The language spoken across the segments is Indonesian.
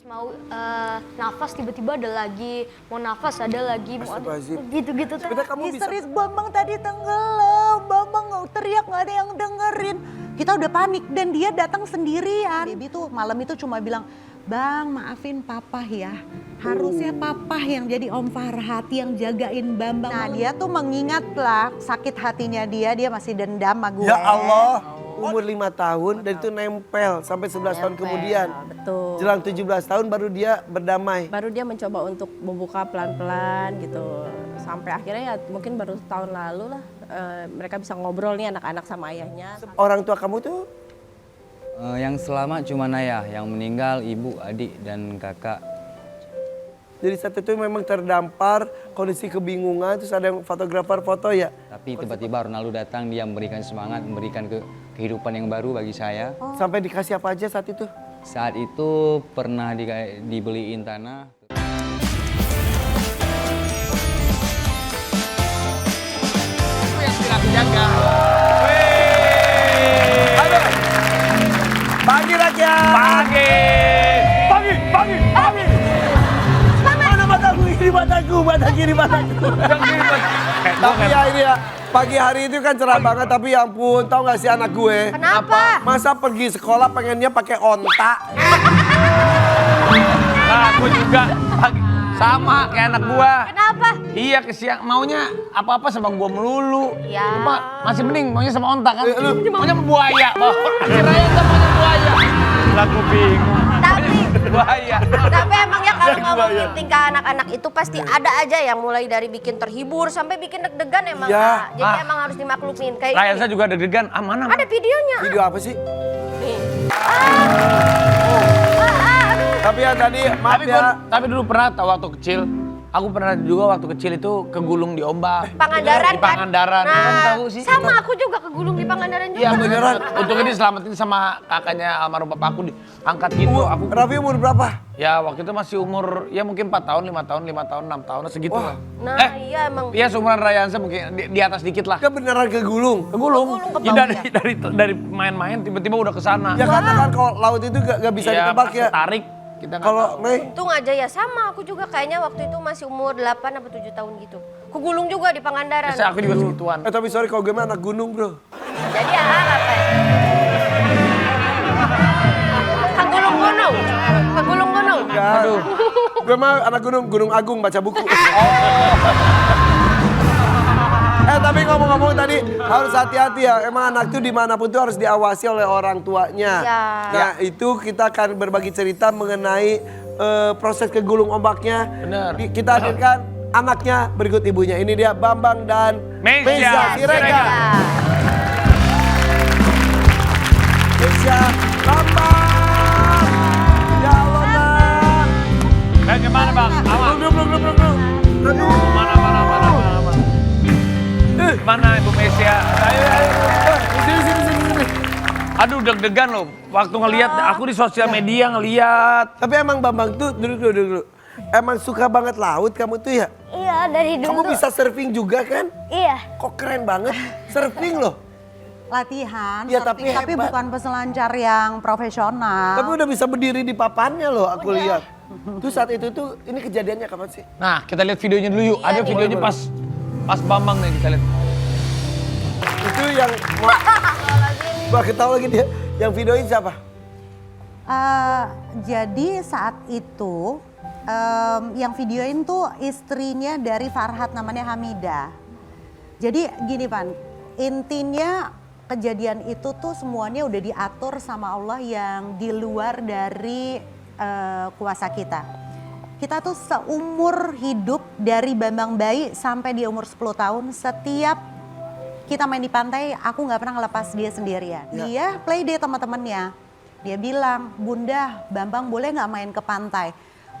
Mau nafas tiba-tiba ada lagi, mau nafas ada lagi, mau gitu-gitu. Sebenarnya kamu bisa. Histeris, Bambang tadi tenggelam, Bambang teriak nggak ada yang dengerin. Kita udah panik dan dia datang sendirian. Baby tuh malam itu cuma bilang, Bang maafin papa ya. Harusnya papa yang jadi Om Farhat yang jagain Bambang. Nah dia tuh mengingat lah sakit hatinya dia masih dendam sama gue. Ya Allah, umur 5 tahun dan itu nempel sampai 11 tahun kemudian. Betul. Jelang 17 tahun baru dia berdamai. Baru dia mencoba untuk membuka pelan-pelan gitu. Sampai akhirnya ya mungkin baru tahun lalu lah mereka bisa ngobrol nih anak-anak sama ayahnya. Orang tua kamu tuh? Yang selamat cuma ayah, yang meninggal ibu, adik, dan kakak. Jadi saat itu memang terdampar, kondisi kebingungan, terus ada yang fotografer foto ya? Tapi tiba-tiba Ronaldo datang, dia memberikan semangat, memberikan kehidupan yang baru bagi saya. Sampai dikasih apa aja saat itu? Saat itu pernah dibeliin tanah. Itu yang tidak aku jaga. Halo. Pagi rakyat. Pagi. Mana mataku, ini mataku, mata kiri mataku. Tapi ya ini ya, pagi hari itu kan cerah banget, tapi ya ampun, tau gak sih anak gue? Kenapa? Masa pergi sekolah pengennya pakai ontak? Nah, aku juga sama kayak anak gua. Kenapa? Iya, maunya apa-apa sama gua melulu. Ya. Cuma masih mending maunya sama ontak kan. Lu Maunya sama buaya. Akhirnya itu maunya buaya. Lagu bingung. Buaya. Tapi emang ya kalau ngomongin tingkah anak-anak itu pasti ada aja yang mulai dari bikin terhibur sampai bikin deg-degan emang. Ya. Kak. Jadi emang harus dimaklumin. Kayak Ryan ini. saya juga deg-degan. Mana? Ada videonya. video apa sih? Nih. Tapi ya tadi, maaf ya. Tapi dulu pernah tahu waktu kecil. Aku pernah juga waktu kecil itu kegulung di ombak. Pangandaran Di Pangandaran. kan? Kamu Nah, tahu sih? sama aku juga kegulung di Pangandaran juga. Iya beneran. Untungnya diselamatin sama kakaknya almarhum bapakku diangkat gitu. Aku Raffi umur berapa? ya waktu itu masih umur ya mungkin 4 tahun, 5 tahun, 5 tahun, 6 tahun segitu lah. Nah iya emang. Iya seumuran Rayansa mungkin di atas dikit lah. Kan beneran kegulung. Kegulung. Kegulung ke Ya, bawah, dari main-main tiba-tiba udah kesana. Ya katakan kalau laut itu gak bisa ditebak ya. Tarik kita nggak Kalau tahu. Mei, Untung aja ya sama aku juga kayaknya waktu itu masih umur 8 atau 7 tahun gitu. Kegulung juga di Pangandaran. Biasa aku juga segituan. tapi sorry kalau gue mah anak gunung bro. Jadi apa ya? Kegulung gunung. Kegulung gunung. Ya. Aduh. Gue mah anak Gunung Agung baca buku. Tapi ngomong-ngomong tadi harus hati-hati ya. Emang anak tuh dimanapun tuh harus diawasi oleh orang tuanya. Ya. Nah itu kita akan berbagi cerita mengenai proses kegulung ombaknya. Bener. Kita hadirkan anaknya berikut ibunya. Ini dia Bambang dan Meisya Siregar. Meisya, Bambang. Ya Allah nak. Gimana bang? Aman. Belum. Aduh. Mana. Mana Ibu Meisya? Ayo. Sini. Aduh deg-degan loh. Waktu ngelihat aku di sosial media ngelihat. Tapi emang Bambang tuh dulu. Emang suka banget laut kamu tuh ya? Iya dari dulu. Kamu bisa surfing juga kan? Iya. Kok keren banget surfing loh. Latihan, Ya, surfing, tapi tapi hebat. bukan peselancar yang profesional. Tapi udah bisa berdiri di papannya loh aku lihat. Tuh saat itu tuh ini kejadiannya kapan sih? Nah kita lihat videonya dulu yuk. Ada videonya pas Bambang nih kita lihat. Itu yang Wah ketawa lagi dia. Yang videoin siapa? Jadi saat itu yang videoin tuh istrinya dari Farhat namanya Hamidah. Jadi gini Pan, intinya kejadian itu tuh semuanya udah diatur sama Allah yang di luar dari kuasa kita. Kita tuh seumur hidup dari Bambang bayi sampai dia umur 10 tahun setiap kita main di pantai, aku nggak pernah ngelepas dia sendirian. Dia play date sama temennya. Dia bilang, Bunda, Bambang boleh nggak main ke pantai?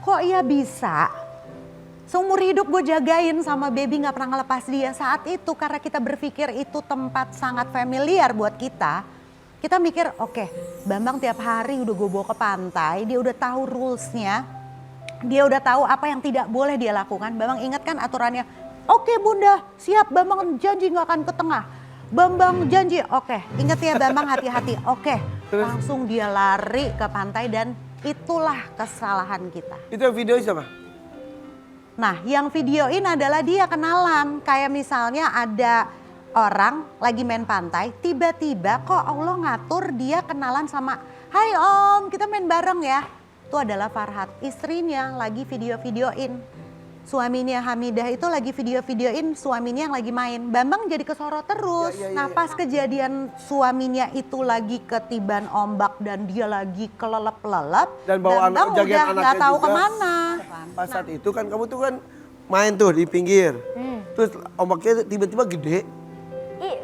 Kok iya bisa? Seumur hidup gue jagain sama baby nggak pernah ngelepas dia. Saat itu karena kita berpikir itu tempat sangat familiar buat kita. Kita mikir, oke, Bambang tiap hari udah gue bawa ke pantai, dia udah tahu rules-nya. Dia udah tahu apa yang tidak boleh dia lakukan. Bambang ingat kan aturannya, oke Bunda, siap Bambang janji nggak akan ke tengah. Bambang janji, oke. Ingat ya Bambang hati-hati, oke. Langsung dia lari ke pantai dan Itulah kesalahan kita. Itu yang video siapa? Nah, yang videoin adalah dia kenalan. Kayak misalnya ada orang lagi main pantai, tiba-tiba kok Allah ngatur dia kenalan sama, "Hai Om, kita main bareng ya." Itu adalah Farhat, istrinya lagi video-videoin. Suaminya Hamidah itu lagi video-videoin suaminya yang lagi main. Bambang jadi kesorot terus. Nah, pas kejadian suaminya itu lagi ketiban ombak dan dia lagi kelelep-lelep, Dan bawa Bambang jaget udah anaknya nggak tahu juga. kemana. Pas saat itu kan kamu tuh kan main tuh di pinggir. Terus ombaknya tiba-tiba gede.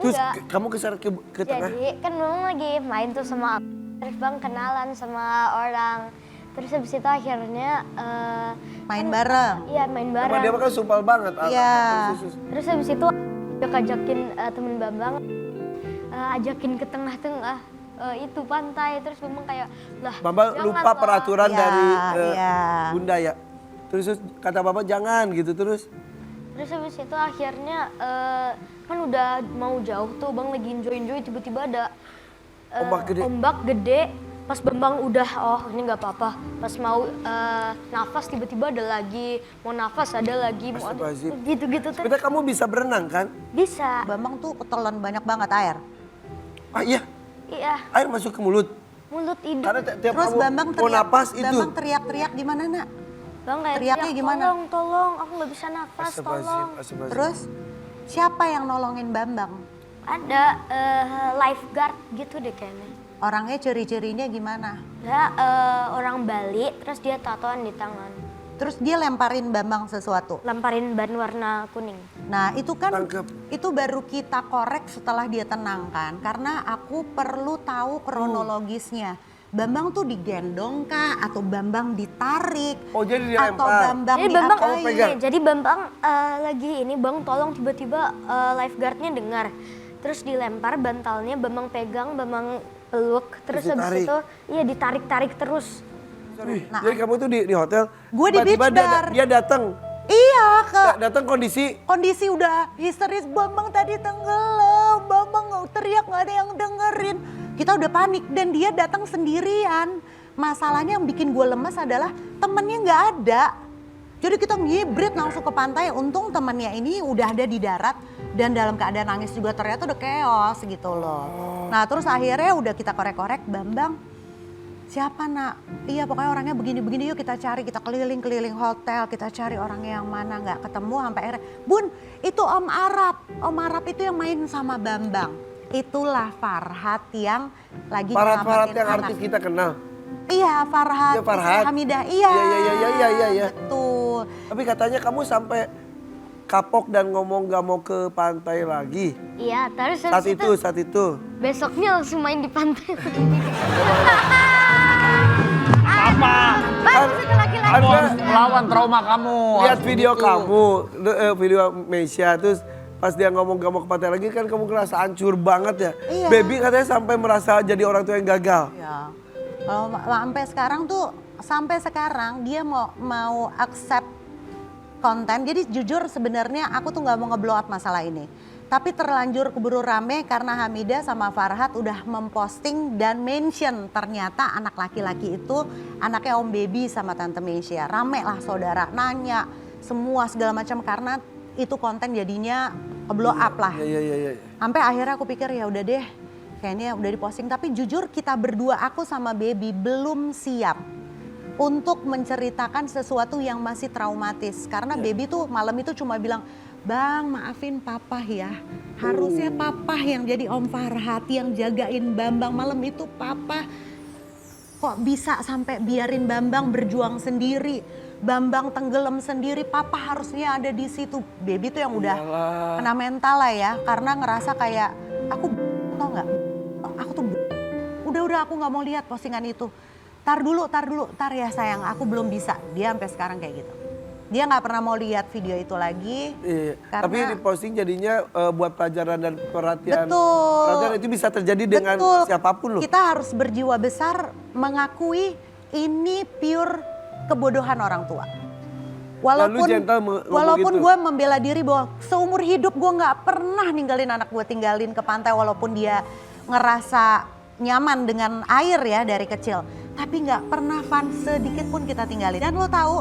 Terus Enggak. kamu keseret ke tengah. Jadi kan Bang lagi main tuh sama aku. Terus Bang kenalan sama orang. Terus habis itu akhirnya Main bareng. iya main Emang bareng. dia kan supel banget. Iya. Terus habis itu dia ajakin temen Bambang ajakin ke tengah-tengah itu pantai. Terus Bambang kayak lah Bambang jangan lupa lah." peraturan Iya, dari iya. Bunda ya. Terus kata Bapak jangan gitu terus. Terus habis itu akhirnya kan udah mau jauh tuh Bang lagi enjoy tiba-tiba ada ombak gede. Pas Bambang udah ini nggak apa-apa. Pas mau nafas tiba-tiba ada lagi, mau nafas ada lagi, mau ada Astagfirullahaladzim. gitu-gitu tuh. Sebenarnya kamu bisa berenang kan? Bisa. Bambang tuh ketelan banyak banget air. Ah iya, Iya, air masuk ke mulut. mulut hidung. Karena tiap Terus kamu Bambang mau napas itu. Bambang teriak-teriak gimana nak? Bang kayak teriaknya teriak, gimana? Tolong, aku nggak bisa nafas, tolong. Astagfirullahaladzim. Terus siapa yang nolongin Bambang? Ada lifeguard gitu deh kayaknya. Orangnya ciri-cirinya gimana? Ya, orang Bali, terus dia tatoan di tangan. Terus dia lemparin Bambang sesuatu. Lemparin ban warna kuning. Nah itu kan Tangkep. itu baru kita korek setelah dia tenang kan. Karena aku perlu tahu kronologisnya. Bambang tuh digendong kah atau Bambang ditarik? Oh, jadi Atau dilempar. Bambang Jadi Bambang, Kamu pegang? jadi Bambang lagi ini Bang tolong tiba-tiba lifeguardnya dengar. Terus dilempar bantalnya, Bambang pegang, Bambang peluk. Terus Terus habis ditarik. itu iya ditarik-tarik terus. Sorry, Nah, jadi kamu tuh di hotel. Gua di tiba-tiba beach bar. dia datang. Iya Datang kondisi kondisi udah histeris, Bambang tadi tenggelam, Bambang teriak nggak ada yang dengerin. Kita udah panik dan dia datang sendirian. Masalahnya yang bikin gue lemes adalah temennya nggak ada. Jadi kita ngibrit langsung ke pantai, untung temennya ini udah ada di darat dan dalam keadaan nangis juga ternyata udah chaos gitu loh. Nah terus akhirnya udah kita korek-korek, Bambang siapa nak? Iya pokoknya orangnya begini-begini yuk kita cari, kita keliling-keliling hotel, kita cari orangnya yang mana nggak ketemu sampai akhirnya, Bun itu Om Arab itu yang main sama Bambang. Itulah Farhat yang lagi Farhat nyelamatin yang anak. artis kita kenal. Iya Farhat, Iya, Farhat. Hamidah, iya. Iya. Betul. Tapi katanya kamu sampai kapok dan ngomong gak mau ke pantai lagi. Iya, terus habis Saat itu. besoknya langsung main di pantai. Apa? Baru itu laki-laki. Kamu harus melawan trauma kamu. Lihat harus video begitu. kamu, video Meisha, terus pas dia ngomong gak mau ke pantai lagi kan kamu ngerasa hancur banget ya. Iya. Baby katanya sampai merasa jadi orang tua yang gagal. Ya. Kalau sampai sekarang dia mau accept konten. Jadi jujur sebenarnya aku tuh nggak mau ngeblow up masalah ini. Tapi terlanjur keburu rame karena Hamidah sama Farhat udah memposting dan mention ternyata anak laki-laki itu anaknya Om Baby sama Tante Meisha. Rame lah saudara nanya semua segala macam karena itu konten jadinya blow up lah. Iya. Sampai akhirnya aku pikir ya udah deh, kayaknya udah diposting. Tapi jujur kita berdua, aku sama Baby belum siap untuk menceritakan sesuatu yang masih traumatis. Karena Baby tuh malam itu cuma bilang, Bang maafin papa ya. Harusnya papa yang jadi Om Farhat yang jagain Bambang. Malam itu papa kok bisa sampai biarin Bambang berjuang sendiri. Bambang tenggelam sendiri, papa harusnya ada di situ. Baby tuh yang udah kena mental lah ya, karena ngerasa kayak aku tau nggak, aku tuh udah aku nggak mau lihat postingan itu. Tar dulu ya sayang, aku belum bisa. Dia sampai sekarang kayak gitu. Dia nggak pernah mau lihat video itu lagi. Iya. Karena, Tapi di posting jadinya buat pelajaran dan perhatian. Betul. Perhatian itu bisa terjadi dengan siapapun loh. Kita harus berjiwa besar mengakui ini pure kebodohan orang tua. Walaupun gentle ngomong walaupun gitu. gue membela diri bahwa seumur hidup gue nggak pernah ninggalin anak gue, tinggalin ke pantai walaupun dia ngerasa nyaman dengan air ya dari kecil. tapi nggak pernah Van sedikit pun kita tinggalin. Dan lo tahu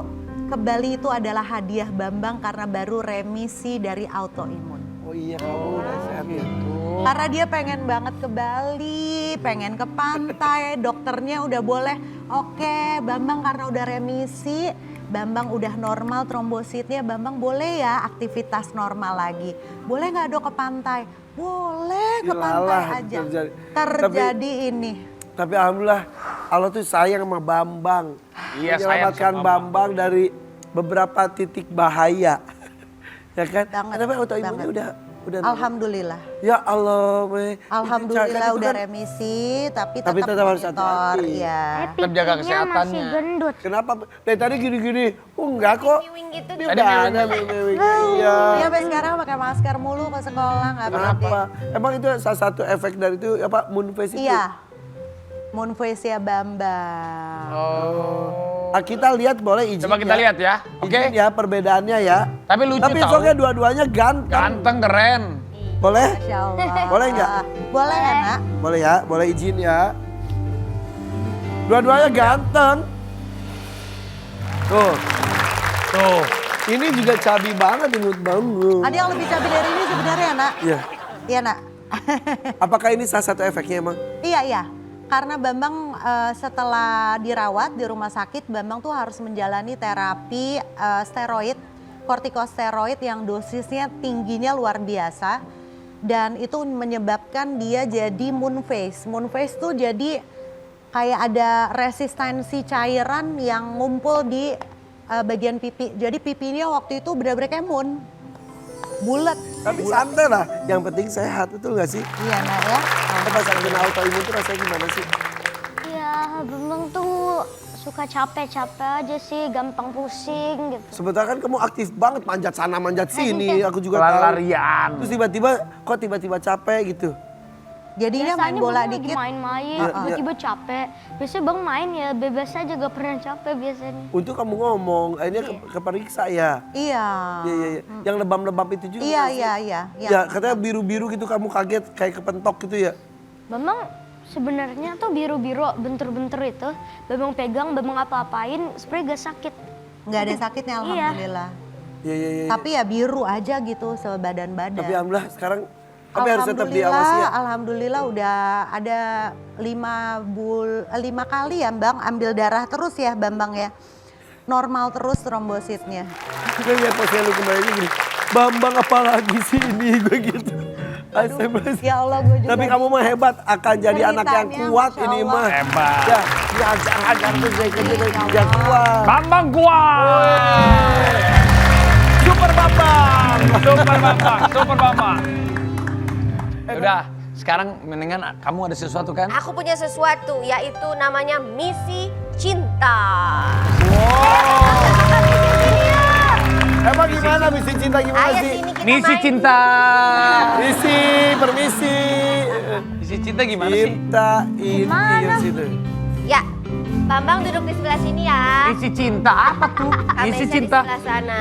ke Bali itu adalah hadiah Bambang karena baru remisi dari autoimun. Oh iya, kamu udah sehat ya. Karena dia pengen banget ke Bali, pengen ke pantai, dokternya udah boleh. Oke, Bambang karena udah remisi, Bambang udah normal trombositnya, Bambang boleh ya aktivitas normal lagi. Boleh nggak dok ke pantai? Boleh ke pantai aja. Terjadi ini. Tapi alhamdulillah Allah tuh sayang sama Bambang. Iya, sayang menyelamatkan sama Bambang dari beberapa titik bahaya. Ya kan? Banget, Kenapa autoimunnya banget. udah Alhamdulillah. Ya Allah, Mei. Alhamdulillah Itu udah kan- remisi, tapi Tapi tetap tetap harus monitor. hati-hati. Iya. Tetap jaga Pipinya kesehatannya. masih gendut. Kenapa? Dari tadi gini-gini. Oh enggak kok. Miwing gitu Ini Tadi udah mewing. ada mewing. Iya. Dia sampai sekarang pakai masker mulu ke sekolah nggak pede. Kenapa? Emang itu salah satu efek dari itu apa moon face itu? Iya. Moon face ya Bambang. Ah, kita lihat boleh izin. Coba kita lihat ya. Oke. Izin ya perbedaannya ya. Tapi lucu Tapi tahu. soalnya dua-duanya ganteng. Ganteng, keren. Boleh? Masya Allah. Boleh nggak? Boleh ya nak? Boleh ya, boleh izin ya. Dua-duanya ganteng. Tuh, Tuh. ini juga cabi banget menurut banget. Ada yang lebih cabai dari ini sebenarnya nak? Iya. Iya nak? Apakah ini salah satu efeknya emang? Iya. Karena Bambang setelah dirawat di rumah sakit, Bambang tuh harus menjalani terapi steroid, kortikosteroid yang dosisnya tingginya luar biasa. Dan itu menyebabkan dia jadi moon face. Moon face tuh jadi kayak ada resistensi cairan yang ngumpul di bagian pipi. Jadi pipinya waktu itu benar-benar kayak moon. Bulat. Tapi santai lah, yang penting sehat, betul gak sih? Iya nak ya. Pas kena autoimun itu rasanya gimana sih? Iya, Bambang tuh suka capek-capek aja sih, gampang pusing gitu. Sebentar kan kamu aktif banget, manjat sana manjat sini, aku juga tahu. Lari-larian. Terus tiba-tiba capek gitu. Jadinya main Biasanya bola Bang lagi dikit. main-main, Iya. tiba-tiba capek. Biasanya Bang main ya bebas aja, gak pernah capek biasanya. Untuk kamu ngomong, akhirnya keperiksa ya. Iya. Iya. Yang lebam-lebam itu juga. Iya, nggak sih? iya. Ya katanya biru-biru gitu kamu kaget kayak kepentok gitu ya. Bambang sebenarnya tuh biru-biru, bentur-bentur itu, Bambang pegang, Bambang apa-apain, sebenarnya gak sakit. Nggak ada sakitnya alhamdulillah. Iya. Tapi ya biru aja gitu sebadan-badan. Tapi alhamdulillah sekarang tapi harus tetap diawasi ya. Alhamdulillah udah ada 5 kali ya Bang ambil darah terus ya Bambang ya. Normal terus trombositnya. Gue lihat posnya lu kembali gini. Bambang apalagi sih ini gue gitu. Astagfirullahaladzim. Ya Allah gue juga. Tapi kamu mah hebat, akan jadi anak yang Ceritanya, kuat Masya ini Allah. mah. Hebat. Ya, ajar terus saya kerja kerja kuat. Bambang kuat. Super Bambang. Super Bambang. Udah, sekarang mendingan kamu ada sesuatu kan? Aku punya sesuatu, yaitu namanya misi cinta. Emang gimana misi cinta gimana Ayo sih? sini kita Misi main. cinta. Misi, permisi. Misi cinta gimana sih? Cinta ini yang situ. Ya, Bambang duduk di sebelah sini ya. Misi cinta apa tuh? Kak Misi Meisha cinta. di sebelah sana.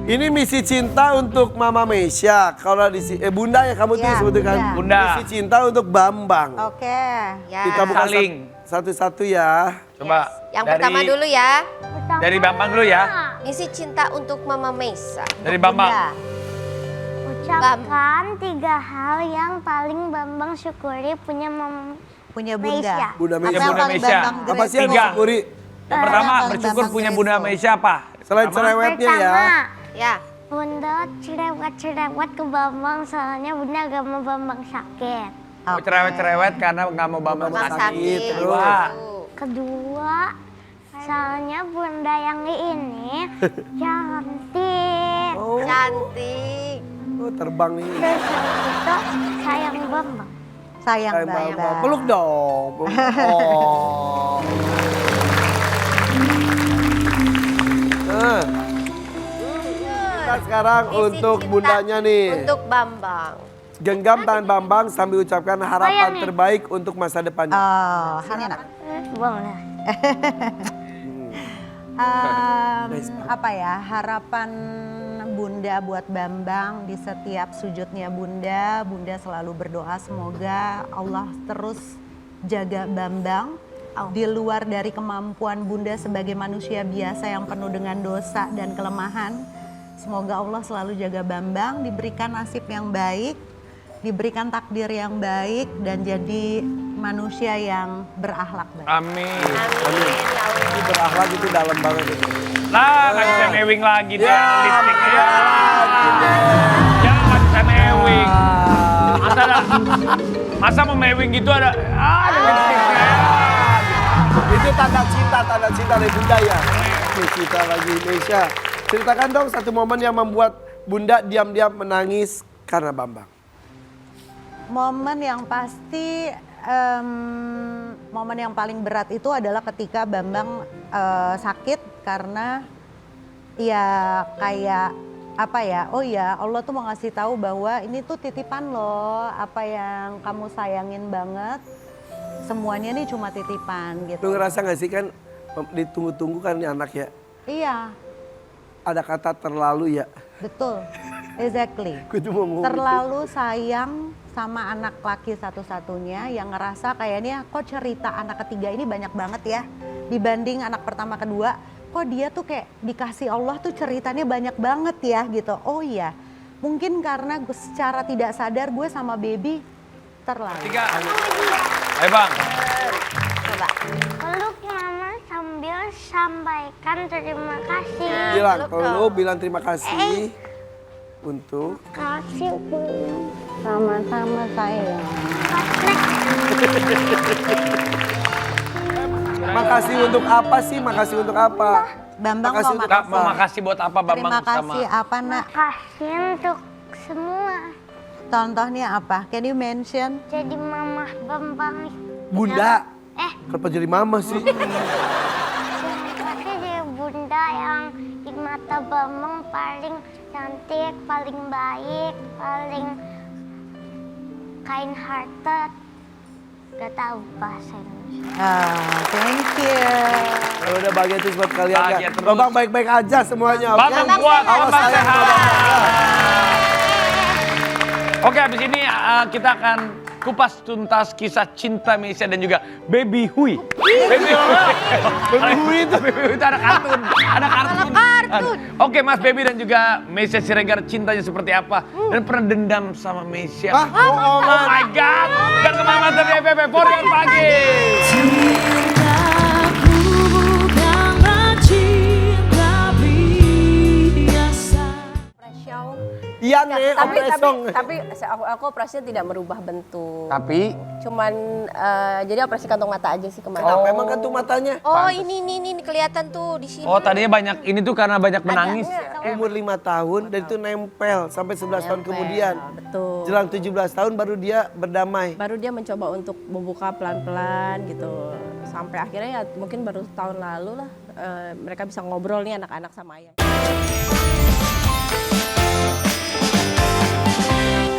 Ini misi cinta untuk Mama Meisha. Kalau di Bunda ya kamu tuh Ya, sebutkan. Bunda. Misi cinta untuk Bambang. Oke. Ya. Kita buka Saling. satu-satu ya. Coba. Yang pertama dulu ya. Dari Bambang dulu ya. Misi cinta untuk Mama Meisha. Dari Bambang. Bunda. Ucapkan 3 hal yang paling Bambang syukuri punya Punya Bunda. Bunda Apa Meisha. yang Bunda paling Meisha. Bambang Apa sih yang Tiga. disyukuri? Yang pertama paling bersyukur Bambang punya Bunda grateful. Meisha apa? Selain cerewetnya ya. Ya. Bunda cerewet-cerewet ke Bambang soalnya Bunda gak mau Bambang sakit. Oke. Cerewet-cerewet karena nggak mau Bambang Bambang sakit. sakit. Kedua. Kedua, soalnya Bunda yang ini cantik. Oh, Cantik. terbang nih. Terus habis itu sayang Bambang. Sayang Sayang Bambang. Bambang. Peluk dong. Peluk. Oh. Nah, kita sekarang Misi untuk cinta bundanya nih. Untuk Bambang. Genggam tangan Bambang sambil ucapkan harapan nih? terbaik untuk masa depannya. Oh, Hani nak. Boleh. Apa ya harapan Bunda buat Bambang di setiap sujudnya Bunda selalu berdoa semoga Allah terus jaga Bambang di luar dari kemampuan Bunda sebagai manusia biasa yang penuh dengan dosa dan kelemahan. Semoga Allah selalu jaga Bambang, diberikan nasib yang baik, diberikan takdir yang baik, dan jadi manusia yang berakhlak baik. Amin. Amin. Ini berakhlak itu dalam banget itu. Lah, nggak bisa mewing lagi deh lipstiknya. Jangan bisa mewing. Masa mau mewing gitu ada lipstiknya. Itu tanda cinta dari Bunda ya. Cinta lagi Indonesia. Ceritakan dong satu momen yang membuat Bunda diam-diam menangis karena Bambang. Momen yang pasti, momen yang paling berat itu adalah ketika Bambang sakit karena ya kayak apa ya, oh ya Allah tuh mau ngasih tahu bahwa ini tuh titipan loh, apa yang kamu sayangin banget, semuanya ini cuma titipan gitu. Lu ngerasa gak sih kan ditunggu-tunggu kan nih anak ya? Iya, Ada kata terlalu ya? betul, exactly. Gue tuh mau ngomong Terlalu sayang sama anak laki satu-satunya yang ngerasa kayaknya kok cerita anak ketiga ini banyak banget ya dibanding anak pertama kedua, kok dia tuh kayak dikasih Allah tuh ceritanya banyak banget ya gitu. Oh iya, mungkin karena secara tidak sadar gue sama baby terlalu. 3. Ayo Bang. Coba. Peluk mama sambil sampaikan terima kasih. bilang, peluk kalau lu dong. bilang terima kasih untuk Kasih Bu. Sama-sama sayang. makasih untuk apa sih? Makasih untuk apa? Bambang Makasih mau untuk makasih. Mau makasih buat apa Bambang Terima sama? kasih apa nak? Kasih untuk semua. Contohnya apa? Can you mention? Jadi mama Bambang. Bunda. Kenapa jadi mama sih? Pasti jadi bunda yang di mata Bambang paling cantik, paling baik, paling kind hearted. Gak tahu bahasa Indonesia. Thank you. Kalau udah bahagia terus buat kalian Bahagia ya. terus. Bambang baik-baik aja semuanya, oke? Bambang kuat, Awas Bambang sayang sama sehat. Bambang. Oke, habis ini kita akan kupas tuntas kisah cinta Meisya dan juga Baby Hui. Baby Hui itu ada kartun. Ada kartun. Oke, Mas Baby dan juga Meisya Siregar cintanya seperti apa? Dan pernah dendam sama Meisya. Hah? Oh my God. Dan kemana dari FPP for your pagi. Iya nih, Om Esong. tapi aku operasinya tidak merubah bentuk. Tapi Cuman jadi operasi kantong mata aja sih kemarin. Kenapa emang kan tuh matanya? Oh ini kelihatan tuh di sini. tadinya banyak ini tuh karena banyak menangis. Umur 5 tahun dan itu nempel sampai 11 tahun kemudian. Betul. Jelang 17 tahun baru dia berdamai. Baru dia mencoba untuk membuka pelan-pelan gitu. Sampai akhirnya ya mungkin baru tahun lalu lah mereka bisa ngobrol nih anak-anak sama ayah.